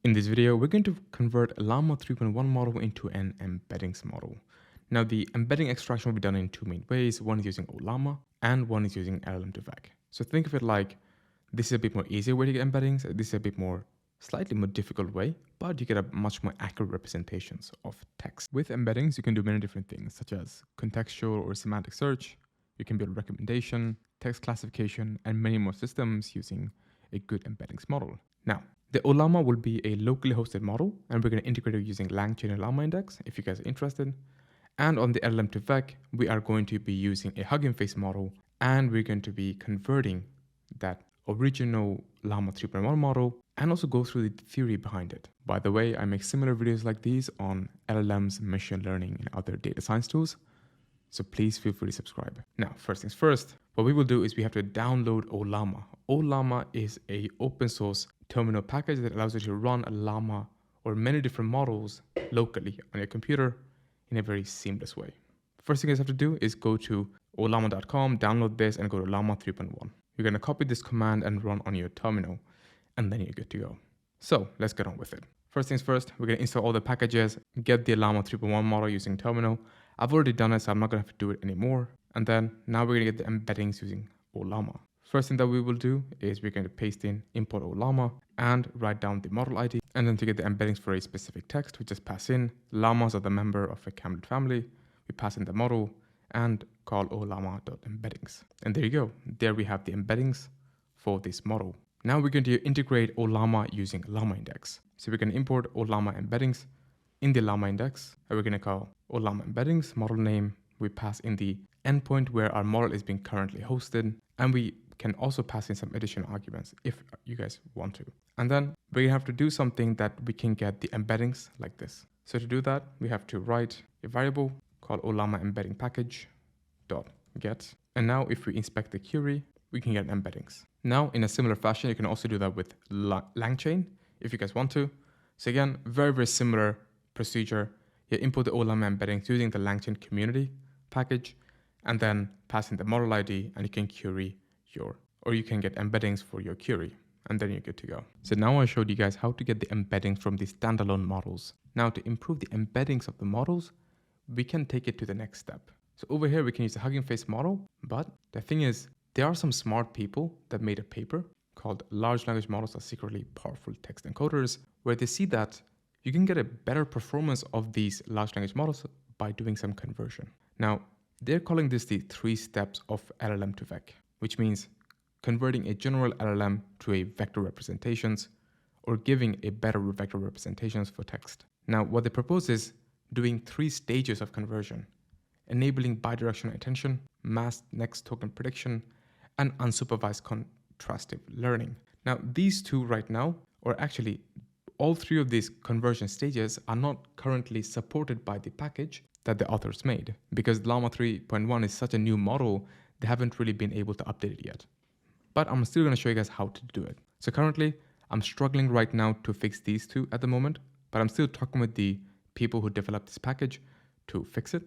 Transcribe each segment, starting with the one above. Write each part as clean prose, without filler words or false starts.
In this video, we're going to convert a Llama 3.1 model into an embeddings model. Now, the embedding extraction will be done in two main ways. One is using Ollama and one is using LLM2Vec. So think of it like this is a bit more easier way to get embeddings. This is a bit more, slightly more difficult way, but you get a much more accurate representations of text. With embeddings, you can do many different things, such as contextual or semantic search. You can build recommendation, text classification, and many more systems using a good embeddings model. Now, the Ollama will be a locally hosted model, and we're going to integrate it using LangChain and Llama Index if you guys are interested. And on the LLM2Vec, we are going to be using a Hugging Face model, and we're going to be converting that original Llama 3.1 model and also go through the theory behind it. By the way, I make similar videos like these on LLMs, machine learning, and other data science tools. So please feel free to subscribe. Now, first things first, what we will do is we have to download Ollama. Ollama is an open source terminal package that allows you to run a Llama or many different models locally on your computer in a very seamless way. First thing you guys have to do is go to ollama.com, download this, and go to Llama 3.1. You're going to copy this command and run on your terminal, and then you're good to go. So let's get on with it. First things first, we're going to install all the packages, get the Llama 3.1 model using terminal. I've already done it, so I'm not going to have to do it anymore. And then now we're going to get the embeddings using Ollama. First thing that we will do is we're going to paste in import Ollama and write down the model ID. And then to get the embeddings for a specific text, we just pass in llamas are the member of a camelid family. We pass in the model and call ollama.embeddings. And there you go. There we have the embeddings for this model. Now we're going to integrate Ollama using Llama Index. So we're going to import Ollama embeddings in the Llama Index. And we're going to call Ollama embeddings, model name. We pass in the endpoint where our model is being currently hosted. And we can also pass in some additional arguments if you guys want to. And then we have to do something that we can get the embeddings like this. So to do that, we have to write a variable called Ollama embedding package dot get. And now if we inspect the query, we can get embeddings. Now in a similar fashion, you can also do that with LangChain if you guys want to. So again, very similar procedure. You import the Ollama embeddings using the LangChain community package and then pass in the model ID and you can query or you can get embeddings for your query and then you're good to go. So now I showed you guys how to get the embeddings from the standalone models. Now to improve the embeddings of the models, we can take it to the next step. So over here, we can use the Hugging Face model, but the thing is, there are some smart people that made a paper called Large Language Models Are Secretly Powerful Text Encoders, where they see that you can get a better performance of these large language models by doing some conversion. Now, they're calling this the 3 steps of LLM2Vec, which means converting a general LLM to a vector representations or giving a better vector representations for text. Now, what they propose is doing 3 stages of conversion, enabling bidirectional attention, masked next token prediction, and unsupervised contrastive learning. Now, these 2 right now, or actually all 3 of these conversion stages are not currently supported by the package that the authors made because Llama 3.1 is such a new model, they haven't really been able to update it yet. But I'm still going to show you guys how to do it. So currently, I'm struggling right now to fix these 2 at the moment, but I'm still talking with the people who developed this package to fix it.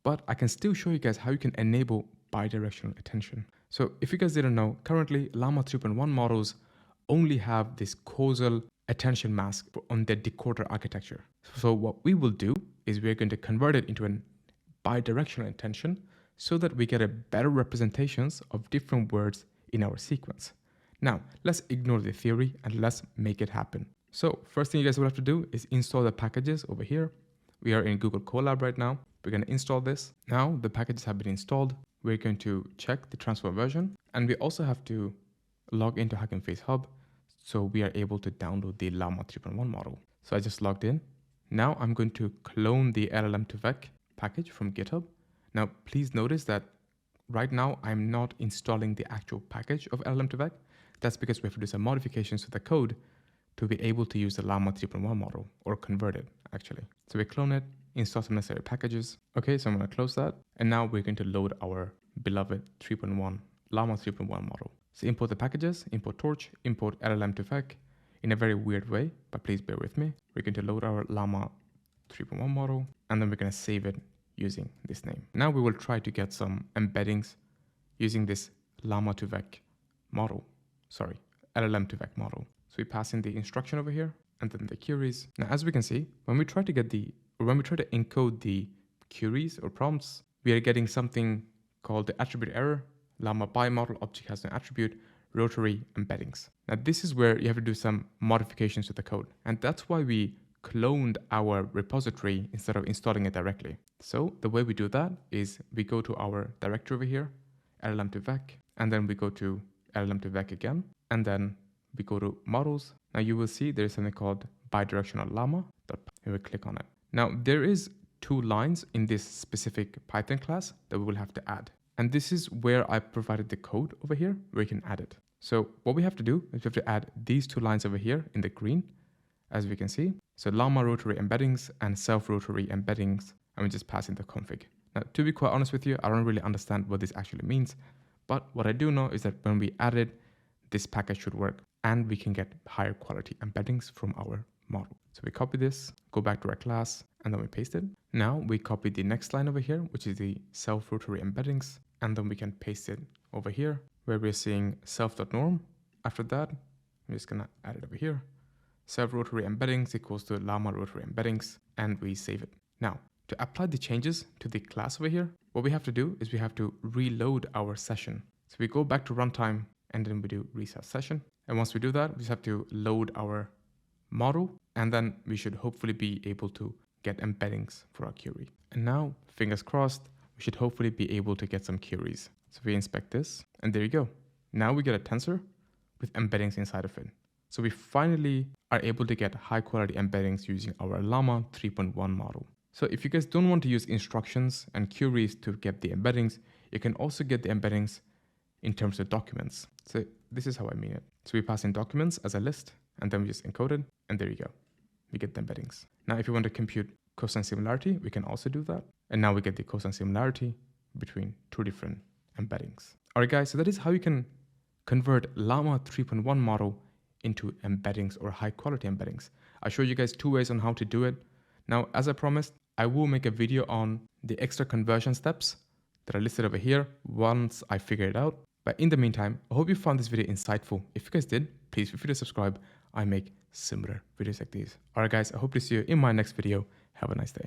But I can still show you guys how you can enable bidirectional attention. So if you guys didn't know, currently Llama 3.1 models only have this causal attention mask on their decoder architecture. So what we will do is we're going to convert it into a bidirectional attention so that we get a better representations of different words in our sequence. Now, let's ignore the theory and let's make it happen. So first thing you guys will have to do is install the packages over here. We are in Google Colab right now. We're going to install this. Now the packages have been installed. We're going to check the transfer version. And we also have to log into Hugging Face Hub so we are able to download the Llama 3.1 model. So I just logged in. Now I'm going to clone the LLM2Vec package from GitHub. Now please notice that right now I'm not installing the actual package of LLM2Vec. That's because we have to do some modifications to the code to be able to use the Llama 3.1 model or convert it actually. So we clone it, install some necessary packages. Okay, so I'm going to close that. And now we're going to load our beloved 3.1 Llama 3.1 model. So import the packages, import Torch, import LLM2Vec in a very weird way, but please bear with me. We're going to load our Llama 3.1 model and then we're going to save it using this name. Now we will try to get some embeddings using this LLM2Vec model. So we pass in the instruction over here. and then the queries. Now, as we can see, when we try to encode the queries or prompts, we are getting something called the attribute error. Llama by model object has an attribute, rotary embeddings. Now, this is where you have to do some modifications to the code. And that's why we cloned our repository instead of installing it directly. So the way we do that is we go to our directory over here, llm2vec, and then we go to llm2vec again, and then we go to models. Now you will see there is something called bidirectional llama. We will click on it. Now there is 2 lines in this specific Python class that we will have to add. And this is where I provided the code over here where you can add it. So what we have to do is we have to add these 2 lines over here in the green, as we can see. So llama rotary embeddings and self rotary embeddings, and we just pass in the config. Now, to be quite honest with you, I don't really understand what this actually means, but what I do know is that when we add it, this package should work and we can get higher quality embeddings from our model. So we copy this, go back to our class, and then we paste it. Now we copy the next line over here, which is the self rotary embeddings, and then we can paste it over here where we're seeing self.norm. After that, I'm just gonna add it over here. Self rotary embeddings equals to llama rotary embeddings, and we save it. Now, to apply the changes to the class over here, what we have to do is we have to reload our session. So we go back to runtime and then we do reset session. And once we do that, we just have to load our model, and then we should hopefully be able to get embeddings for our query. And now, fingers crossed, we should hopefully be able to get some queries. So we inspect this, and there you go. Now we get a tensor with embeddings inside of it. So we finally are able to get high quality embeddings using our Llama 3.1 model. So if you guys don't want to use instructions and queries to get the embeddings, you can also get the embeddings in terms of documents. So this is how I mean it. So we pass in documents as a list, and then we just encode it, and there you go. We get the embeddings. Now, if you want to compute cosine similarity, we can also do that. And now we get the cosine similarity between 2 different embeddings. All right, guys, so that is how you can convert Llama 3.1 model into embeddings or high quality embeddings. I showed you guys 2 ways on how to do it. Now, as I promised, I will make a video on the extra conversion steps that are listed over here once I figure it out. But in the meantime, I hope you found this video insightful. If you guys did, please feel free to subscribe. I make similar videos like these. All right, guys, I hope to see you in my next video. Have a nice day.